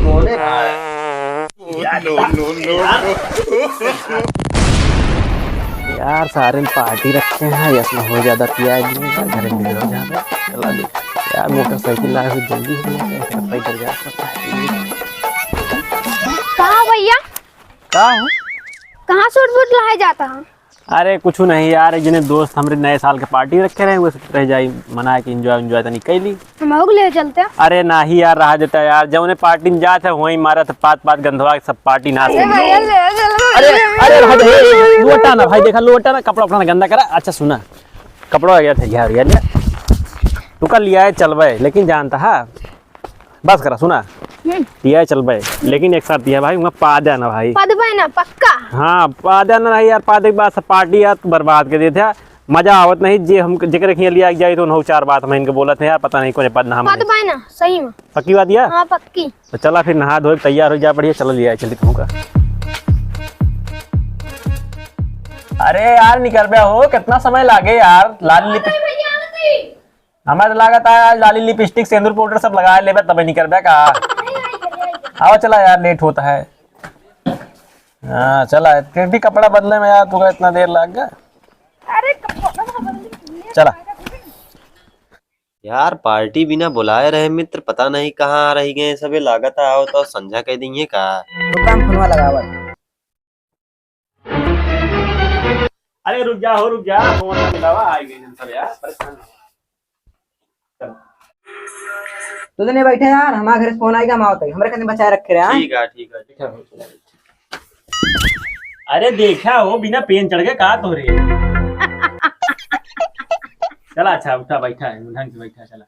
बोले यार सारे पार्टी रखे हैं, इसमें हो ज्यादा पिया घर में हो जाता। चला दे यार, मोटरसाइकिल लाए हुए जल्दी हो गया। कहाँ भैया? कहाँ हूँ? कहाँ सूट बूट लाया जाता है? अरे कुछ नहीं यार, जिन्हें दोस्त हमारे नए साल के पार्टी रखे रहे, वो रह जाई मना के एंजॉय तनी कैली। हम ले चलते हैं। अरे नाही यार, रहा देता यार, जब उन्हें पार्टी में जाते वहीं मारा था पात गंधवा सब पार्टी नाच। अरे अरे भाई लोटा ना भाई, देखा लोटा ना, कपड़ा अपना गंदा करा। अच्छा सुना, कपड़ा गया था यार तू कल लिया है चल भाई, लेकिन जानता है बस करा सुना दिया है चल भाई, लेकिन एक साथ दिया भाई वहाँ पा देना भाई। पद ना पक्का। हाँ पा देना नहीं यार, पा दे बाद पार्टी यार बर्बाद कर देते हैं, मजा आवत नहीं। जे हम जिक्र लिया जाए तो नौ चार बात हम इनको बोला थे यार, पता नहीं कौन पद ना पद ना सही में पक्की बात यार। हाँ पक्की। तो चला फिर नहा धो तैयार हो जा, बढ़िया चलो लिया चलिए तुमका। अरे यार निकल गया हो, कितना समय लागे यार। लाली लिपस्टिक हमारे लागत है, लाली लिपस्टिक सिंदूर पाउडर सब लगाया लेबे तब निकल गया का। आओ चला यार, लेट होता है। हाँ चला, फिर भी कपड़ा बदले में यार तुझे इतना देर लग गया। अरे चला यार पार्टी बिना बुलाए रहे मित्र, पता नहीं कहाँ रह गए सबे। लागत आओ तो संझा कह देंगे का दुकान फोनवा लगावत। अरे रुक जा हो, रुक जा, फोन ना मिलावा आ गए सब यार, परेशान। तू तो नहीं बैठे यार, हमारे घर से फोन आएगा, हम आवत है, हमरे कने बचाए रखे रहे। ठीक है ठीक है। अरे देखा हो, बिना पेन चढ़ के कहा तो रे। चला अच्छा उठा, बैठा है ढंग से बैठा। चला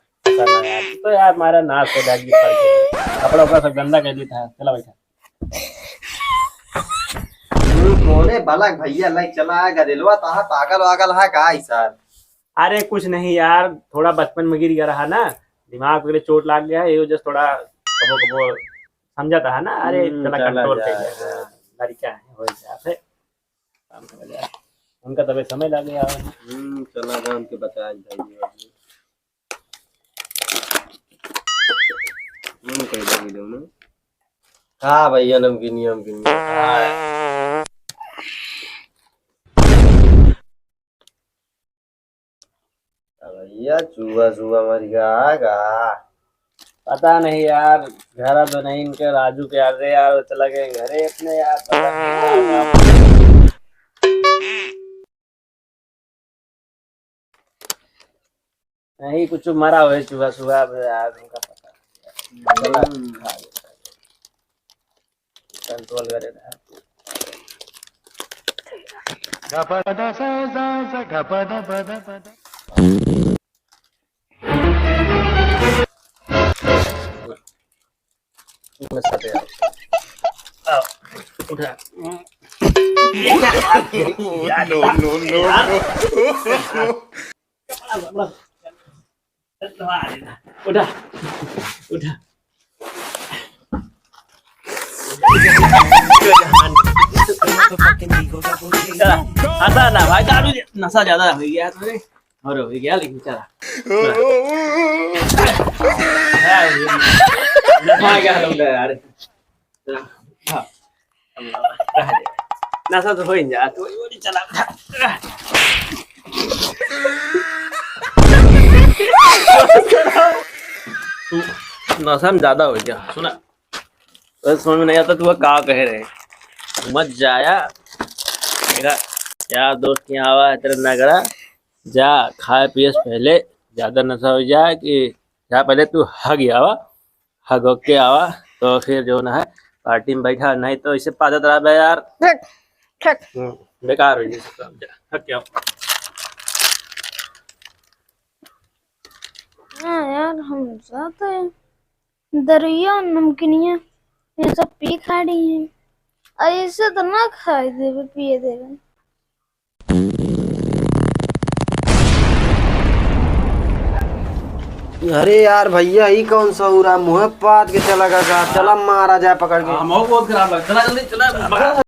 यार तो यार हमारा नाच हो जाएगी, कपड़ा उपड़ा सब गंदा कर दिया था। चला बैठा। बोले बालक भैया लाइक चला गदेलवा ताहा पागल वागल है का सर? अरे कुछ नहीं यार, थोड़ा बचपन में गिर गया रहा ना, दिमाग वगैरह चोट लाग गया है, ये जस्ट थोड़ा कबो कबो समझाता है ना। अरे चला कंट्रोल कर लिया, लड़का है हो जाते काम कर जा, उनका तबे समय लग गया। चला गांव के बचाए भाई कह देंगे ना। हाँ भैया नमकीनी भैया चूहा मर गया। पता नहीं यार, घर तो नहीं इनके राजू के यार यार चला गए घरे अपने यार, पता नहीं कुछ मरा हुआ चूहा सुहा यार, उनका पता कंट्रोल करे ना। उठा उठा उठा हंसा ना भाई, दारू नशा ज्यादा हो गया तुझे और हो गया, लेकिन चला यार नशा तो हो ही जा तो चला। नशा में ज्यादा हो गया सुना, तो समझ में नहीं आता तू क्या कह रहे। मत जाया मेरा यार दोस्त यहाँ आवा है तेरा नगरा, जा खाए पिए से पहले ज्यादा नशा हो जाए कि जा पहले तू हग आवा, हग के आवा तो फिर जो ना है पार्टी में बैठा, नहीं तो इसे पादत रहा यार बेकार हो जाए। हाँ यार हम जाते हैं दरिया नमकीनिया ये सब पी खाड़ी है, ऐसे तो ना खाए देवे पिए देवे। अरे यार भैया ही कौन सा उरा मुँह पात के चला गया, चला मारा जाए पकड़ के। बहुत खराब लगा, चला जल्दी चला।